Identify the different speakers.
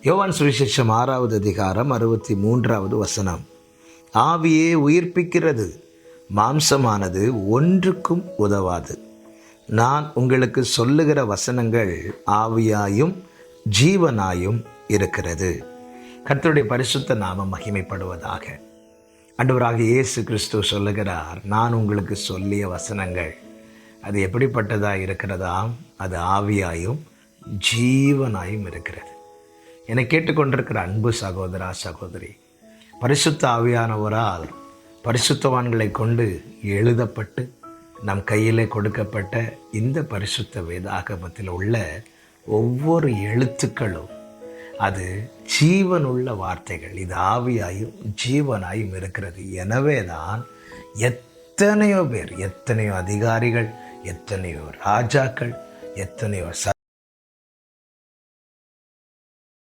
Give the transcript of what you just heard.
Speaker 1: யோவான் சுவிசேஷம் 6வது அதிகாரம் 63வது வசனம். ஆவியே உயிர்ப்பிக்கிறது, மாம்சமானது ஒன்றுக்கும் உதவாது. நான் உங்களுக்கு சொல்லுகிற வசனங்கள் ஆவியாயும் ஜீவனாயும் இருக்கிறது. கர்த்தருடைய பரிசுத்த நாமம் மகிமைப்படுவதாக. ஆண்டவராகிய இயேசு கிறிஸ்து சொல்லுகிறார், நான் உங்களுக்கு சொல்லிய வசனங்கள் அது எப்படிப்பட்டதாக இருக்கிறதாம்? அது ஆவியாயும் ஜீவனாயும் இருக்கிறது. என்னை கேட்டுக்கொண்டிருக்கிற அன்பு சகோதரா சகோதரி, பரிசுத்த ஆவியானவரால் பரிசுத்தவான்களை கொண்டு எழுதப்பட்டு நம் கையிலே கொடுக்கப்பட்ட இந்த பரிசுத்த வேதாகமத்தில் உள்ள ஒவ்வொரு எழுத்துக்களும் அது ஜீவனுள்ள வார்த்தைகள். இது ஆவியாயும் ஜீவனாயும் இருக்கிறது. எனவே தான் எத்தனையோ பேர், எத்தனையோ அதிகாரிகள், எத்தனையோ ராஜாக்கள், எத்தனையோ